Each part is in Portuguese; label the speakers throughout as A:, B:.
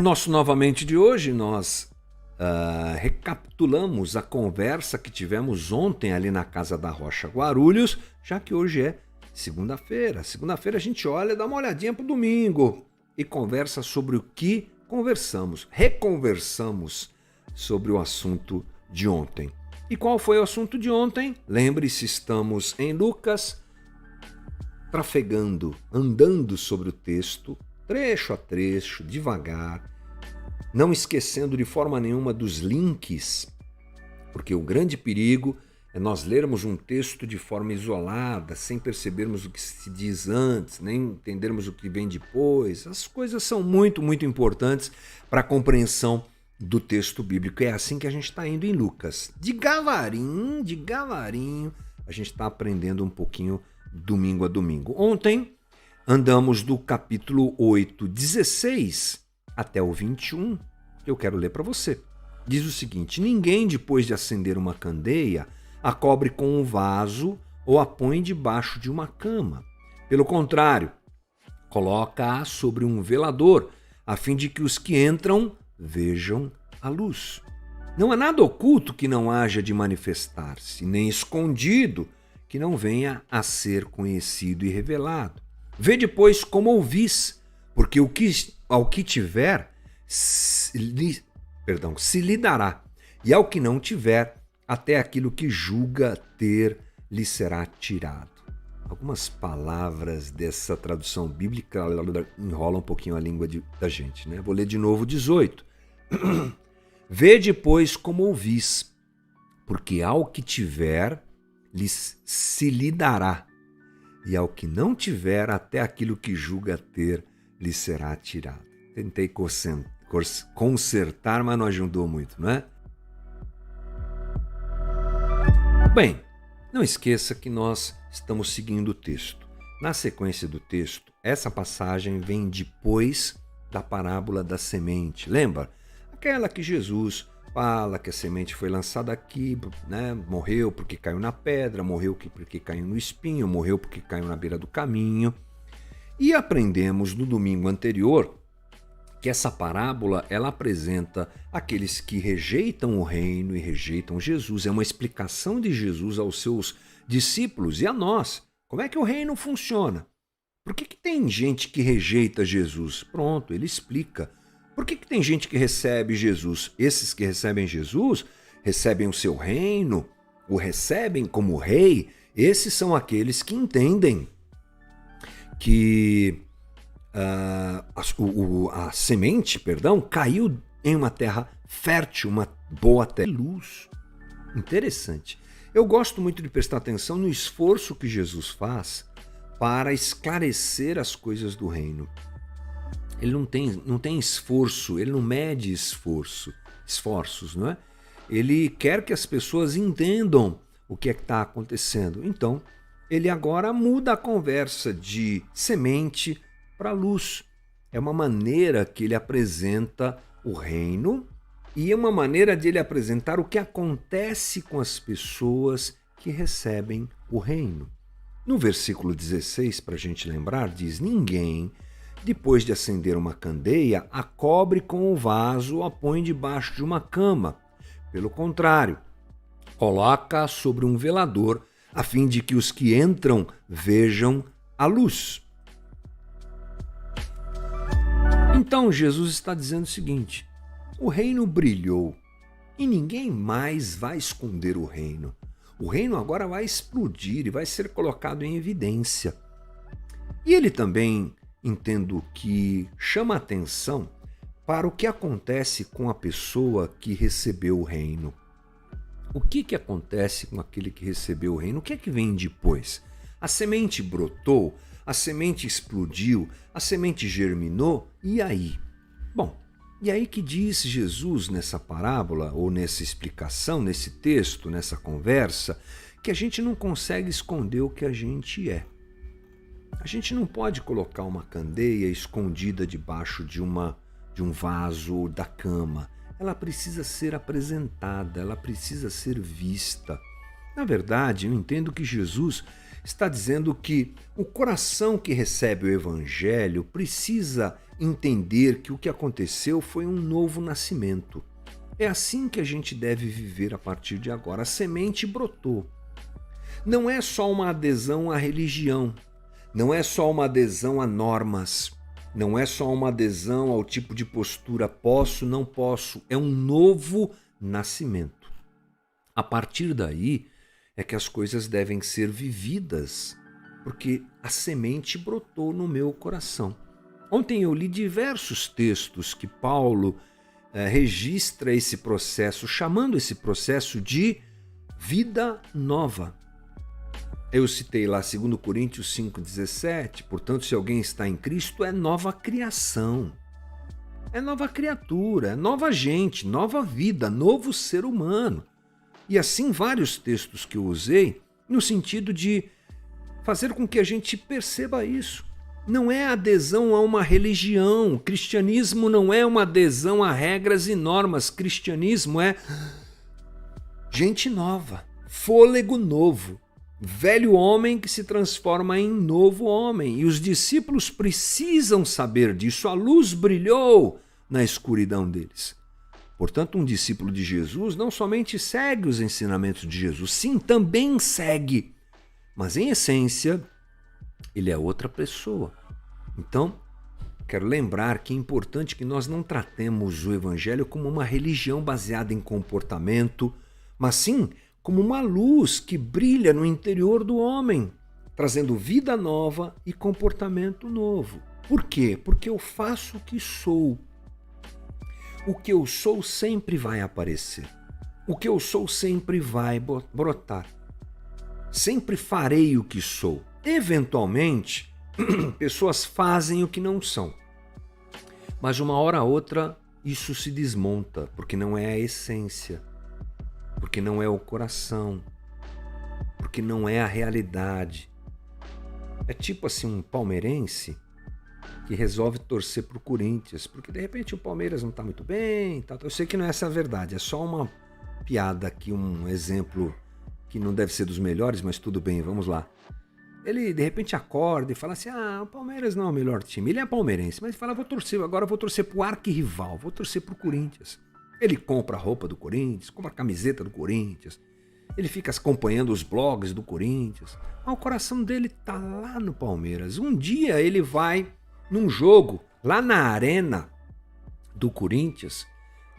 A: nosso Novamente de hoje, nós recapitulamos a conversa que tivemos ontem ali na Casa da Rocha Guarulhos, já que hoje é segunda-feira. Segunda-feira a gente olha, dá uma olhadinha pro domingo e conversa sobre o que conversamos, reconversamos sobre o assunto de ontem. E qual foi o assunto de ontem? Lembre-se, estamos em Lucas, trafegando, andando sobre o texto, trecho a trecho, devagar, não esquecendo de forma nenhuma dos links, porque o grande perigo é nós lermos um texto de forma isolada, sem percebermos o que se diz antes, nem entendermos o que vem depois. As coisas são muito, muito importantes para a compreensão do texto bíblico. É assim que a gente está indo em Lucas. De gavarinho, a gente está aprendendo um pouquinho domingo a domingo. Ontem andamos do capítulo 8, 16 até o 21. Eu quero ler para você. Diz o seguinte: ninguém, depois de acender uma candeia, a cobre com um vaso ou a põe debaixo de uma cama. Pelo contrário, coloca-a sobre um velador, a fim de que os que entram vejam a luz. Não há nada oculto que não haja de manifestar-se, nem escondido que não venha a ser conhecido e revelado. Vede, pois, como ouvis, porque ao que tiver se lhe dará, e ao que não tiver, até aquilo que julga ter lhe será tirado. Algumas palavras dessa tradução bíblica enrolam um pouquinho a língua da gente, né? Vou ler de novo 18. Vede, pois, como ouvis, porque ao que tiver se lhe dará, e ao que não tiver, até aquilo que julga ter lhe será tirado. Tentei consertar, mas não ajudou muito, não é? Bem, não esqueça que nós estamos seguindo o texto. Na sequência do texto, essa passagem vem depois da parábola da semente. Lembra? Aquela que Jesus fala que a semente foi lançada aqui, né? Morreu porque caiu na pedra, morreu porque caiu no espinho, morreu porque caiu na beira do caminho. E aprendemos no domingo anterior que essa parábola ela apresenta aqueles que rejeitam o reino e rejeitam Jesus. É uma explicação de Jesus aos seus discípulos e a nós. Como é que o reino funciona? Por que tem gente que rejeita Jesus? Pronto, ele explica. Por que tem gente que recebe Jesus? Esses que recebem Jesus recebem o seu reino, o recebem como rei. Esses são aqueles que entendem que a semente, caiu em uma terra fértil, uma boa terra de luz. Interessante. Eu gosto muito de prestar atenção no esforço que Jesus faz para esclarecer as coisas do reino. Ele não tem esforço, ele não mede esforços, não é? Ele quer que as pessoas entendam o que é que está acontecendo. Então, ele agora muda a conversa de semente para luz. É uma maneira que ele apresenta o reino e é uma maneira de ele apresentar o que acontece com as pessoas que recebem o reino. No versículo 16, para a gente lembrar, diz: ninguém, depois de acender uma candeia, a cobre com o vaso ou a põe debaixo de uma cama. Pelo contrário, coloca-a sobre um velador, a fim de que os que entram vejam a luz. Então Jesus está dizendo o seguinte: o reino brilhou e ninguém mais vai esconder o reino. O reino agora vai explodir e vai ser colocado em evidência. E ele também, entendo que, chama atenção para o que acontece com a pessoa que recebeu o reino. O que acontece com aquele que recebeu o reino? O que é que vem depois? A semente brotou, a semente explodiu, a semente germinou, e aí? Bom, e aí que diz Jesus nessa parábola, ou nessa explicação, nesse texto, nessa conversa, que a gente não consegue esconder o que a gente é. A gente não pode colocar uma candeia escondida debaixo de um vaso ou da cama. Ela precisa ser apresentada, ela precisa ser vista. Na verdade, eu entendo que Jesus está dizendo que o coração que recebe o Evangelho precisa entender que o que aconteceu foi um novo nascimento. É assim que a gente deve viver a partir de agora. A semente brotou. Não é só uma adesão à religião, não é só uma adesão a normas, não é só uma adesão ao tipo de postura posso, não posso. É um novo nascimento. A partir daí é que as coisas devem ser vividas, porque a semente brotou no meu coração. Ontem eu li diversos textos que Paulo registra esse processo, chamando esse processo de vida nova. Eu citei lá 2 Coríntios 5,17, portanto, se alguém está em Cristo, é nova criação, é nova criatura, é nova gente, nova vida, novo ser humano. E assim vários textos que eu usei no sentido de fazer com que a gente perceba isso. Não é adesão a uma religião. Cristianismo não é uma adesão a regras e normas. Cristianismo é gente nova, fôlego novo, velho homem que se transforma em novo homem. E os discípulos precisam saber disso. A luz brilhou na escuridão deles. Portanto, um discípulo de Jesus não somente segue os ensinamentos de Jesus, sim, também segue. Mas, em essência, ele é outra pessoa. Então, quero lembrar que é importante que nós não tratemos o Evangelho como uma religião baseada em comportamento, mas sim como uma luz que brilha no interior do homem, trazendo vida nova e comportamento novo. Por quê? Porque eu faço o que sou. O que eu sou sempre vai aparecer. O que eu sou sempre vai brotar. Sempre farei o que sou. Eventualmente, pessoas fazem o que não são. Mas uma hora ou outra, isso se desmonta, porque não é a essência, porque não é o coração, porque não é a realidade. É tipo assim um palmeirense que resolve torcer pro Corinthians, porque de repente o Palmeiras não está muito bem. Eu sei que não é essa a verdade, é só uma piada aqui, um exemplo que não deve ser dos melhores, mas tudo bem, vamos lá. Ele de repente acorda e fala assim, o Palmeiras não é o melhor time. Ele é palmeirense, mas ele fala, agora eu vou torcer pro arquirrival, vou torcer pro Corinthians. Ele compra a roupa do Corinthians, compra a camiseta do Corinthians, ele fica acompanhando os blogs do Corinthians, mas o coração dele tá lá no Palmeiras. Um dia ele vai num jogo lá na arena do Corinthians,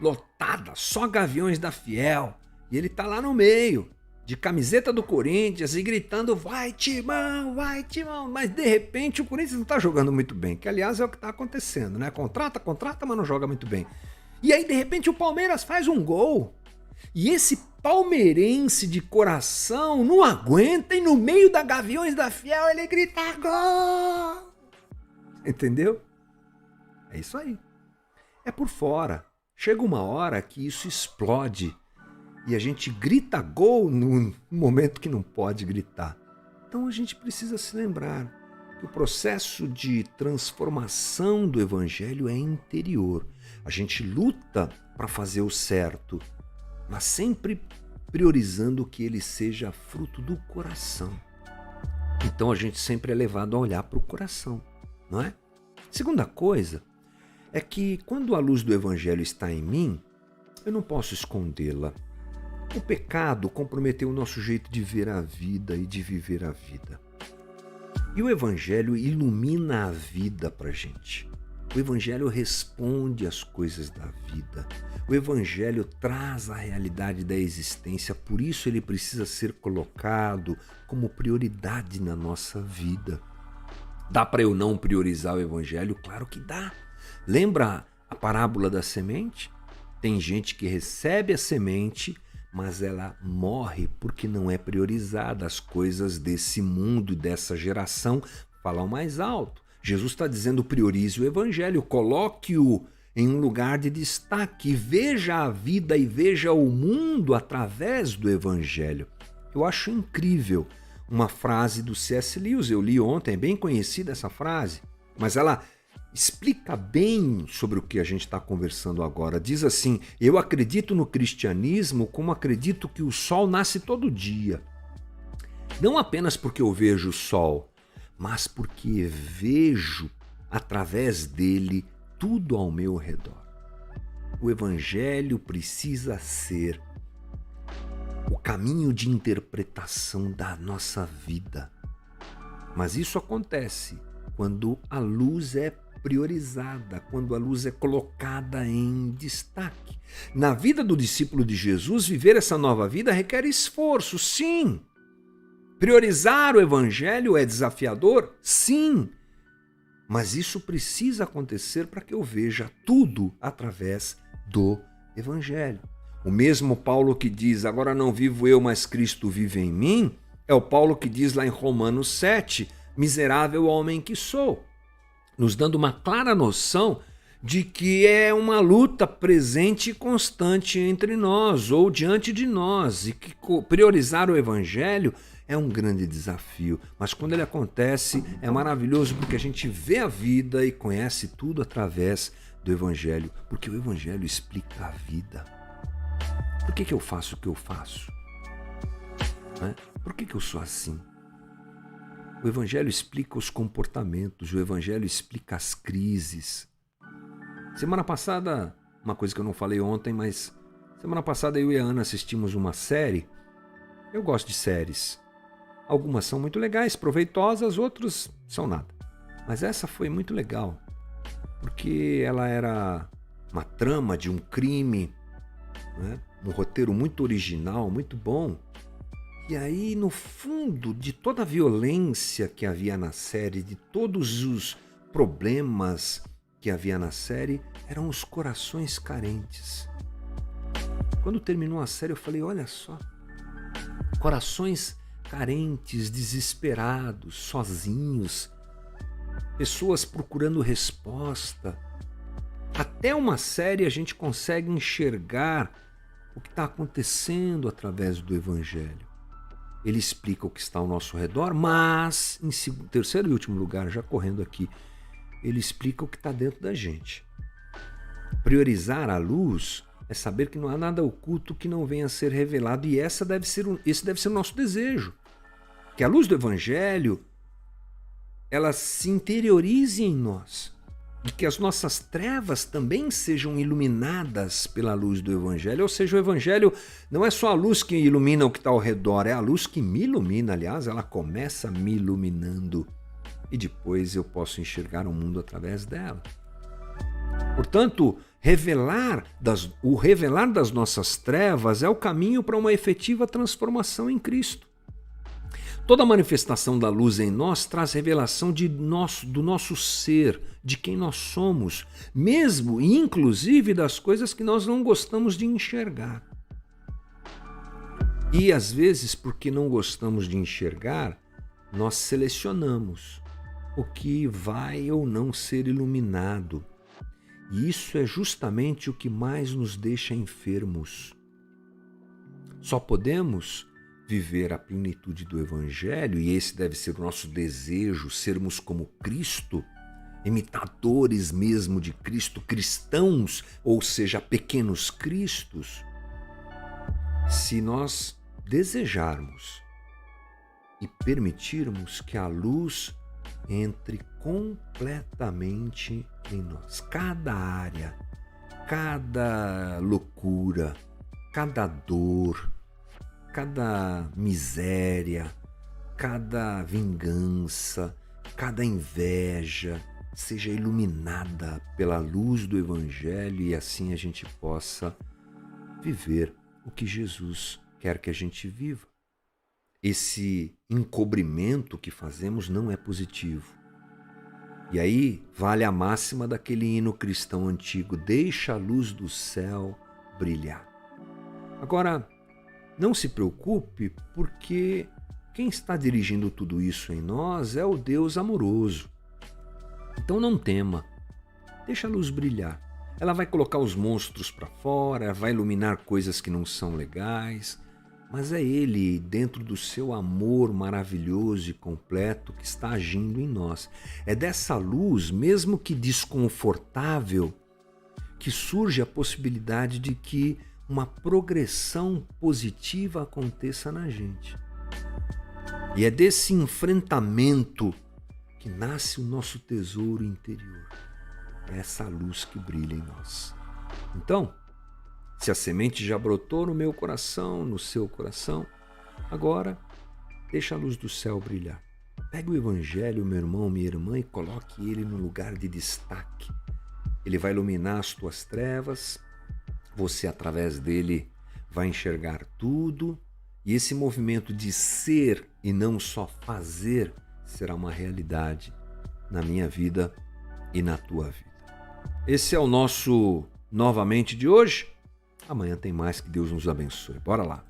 A: lotada, só gaviões da Fiel, e ele tá lá no meio, de camiseta do Corinthians e gritando, vai Timão, mas de repente o Corinthians não tá jogando muito bem, que aliás é o que tá acontecendo, né? Contrata, mas não joga muito bem. E aí de repente o Palmeiras faz um gol, e esse palmeirense de coração não aguenta e no meio da Gaviões da Fiel ele grita gol! Entendeu? É isso aí. É por fora. Chega uma hora que isso explode e a gente grita gol no momento que não pode gritar. Então a gente precisa se lembrar que o processo de transformação do Evangelho é interior. A gente luta para fazer o certo, mas sempre priorizando que ele seja fruto do coração. Então a gente sempre é levado a olhar para o coração, não é? Segunda coisa é que quando a luz do Evangelho está em mim, eu não posso escondê-la. O pecado comprometeu o nosso jeito de ver a vida e de viver a vida. E o Evangelho ilumina a vida para a gente. O Evangelho responde às coisas da vida. O Evangelho traz a realidade da existência, por isso ele precisa ser colocado como prioridade na nossa vida. Dá para eu não priorizar o Evangelho? Claro que dá. Lembra a parábola da semente? Tem gente que recebe a semente, mas ela morre porque não é priorizada. As coisas desse mundo e dessa geração falam mais alto. Jesus está dizendo, priorize o Evangelho, coloque-o em um lugar de destaque, veja a vida e veja o mundo através do Evangelho. Eu acho incrível uma frase do C.S. Lewis, eu li ontem, é bem conhecida essa frase, mas ela explica bem sobre o que a gente está conversando agora. Diz assim, eu acredito no cristianismo como acredito que o sol nasce todo dia. Não apenas porque eu vejo o sol, mas porque vejo através dele, tudo ao meu redor. O Evangelho precisa ser o caminho de interpretação da nossa vida. Mas isso acontece quando a luz é priorizada, quando a luz é colocada em destaque. Na vida do discípulo de Jesus, viver essa nova vida requer esforço, sim. Priorizar o Evangelho é desafiador, sim. Mas isso precisa acontecer para que eu veja tudo através do Evangelho. O mesmo Paulo que diz, agora não vivo eu, mas Cristo vive em mim, é o Paulo que diz lá em Romanos 7, miserável homem que sou, nos dando uma clara noção de que é uma luta presente e constante entre nós ou diante de nós, e que priorizar o Evangelho é um grande desafio, mas quando ele acontece é maravilhoso porque a gente vê a vida e conhece tudo através do Evangelho, porque o Evangelho explica a vida. Por que eu faço o que eu faço? Por que eu sou assim? O Evangelho explica os comportamentos, o Evangelho explica as crises. Semana passada, uma coisa que eu não falei ontem, mas semana passada eu e a Ana assistimos uma série. Eu gosto de séries. Algumas são muito legais, proveitosas, outras são nada. Mas essa foi muito legal, porque ela era uma trama de um crime, um roteiro muito original, muito bom. E aí, no fundo de toda a violência que havia na série, de todos os problemas que havia na série, eram os corações carentes. Quando terminou a série, eu falei, olha só, corações carentes, desesperados, sozinhos, pessoas procurando resposta. Até uma série a gente consegue enxergar o que está acontecendo através do Evangelho. Ele explica o que está ao nosso redor, mas, em terceiro e último lugar, já correndo aqui, ele explica o que está dentro da gente. Priorizar a luz é saber que não há nada oculto que não venha a ser revelado, e esse deve ser o nosso desejo. Que a luz do Evangelho ela se interiorize em nós, e que as nossas trevas também sejam iluminadas pela luz do Evangelho. Ou seja, o Evangelho não é só a luz que ilumina o que está ao redor, é a luz que me ilumina. Aliás, ela começa me iluminando e depois eu posso enxergar o mundo através dela. Portanto, o revelar das nossas trevas é o caminho para uma efetiva transformação em Cristo. Toda manifestação da luz em nós traz revelação do nosso ser, de quem nós somos, mesmo e inclusive das coisas que nós não gostamos de enxergar. E às vezes, porque não gostamos de enxergar, nós selecionamos o que vai ou não ser iluminado. E isso é justamente o que mais nos deixa enfermos. Só podemos viver a plenitude do Evangelho, e esse deve ser o nosso desejo, sermos como Cristo, imitadores mesmo de Cristo, cristãos, ou seja, pequenos cristos, se nós desejarmos e permitirmos que a luz entre completamente em nós. Cada área, cada loucura, cada dor, cada miséria, cada vingança, cada inveja seja iluminada pela luz do Evangelho, e assim a gente possa viver o que Jesus quer que a gente viva. Esse encobrimento que fazemos não é positivo. E aí vale a máxima daquele hino cristão antigo: deixa a luz do céu brilhar. Agora, não se preocupe, porque quem está dirigindo tudo isso em nós é o Deus amoroso. Então não tema, deixa a luz brilhar. Ela vai colocar os monstros para fora, vai iluminar coisas que não são legais, mas é Ele, dentro do seu amor maravilhoso e completo, que está agindo em nós. É dessa luz, mesmo que desconfortável, que surge a possibilidade de que uma progressão positiva aconteça na gente. E é desse enfrentamento que que nasce o nosso tesouro interior. É essa luz que brilha em nós. Então, se a semente já brotou no meu coração, no seu coração, agora deixa a luz do céu brilhar. Pegue o Evangelho, meu irmão, minha irmã, e coloque ele no lugar de destaque. Ele vai iluminar as tuas trevas, você através dele vai enxergar tudo, e esse movimento de ser e não só fazer será uma realidade na minha vida e na tua vida. Esse é o nosso Novamente de hoje. Amanhã tem mais, que Deus nos abençoe. Bora lá.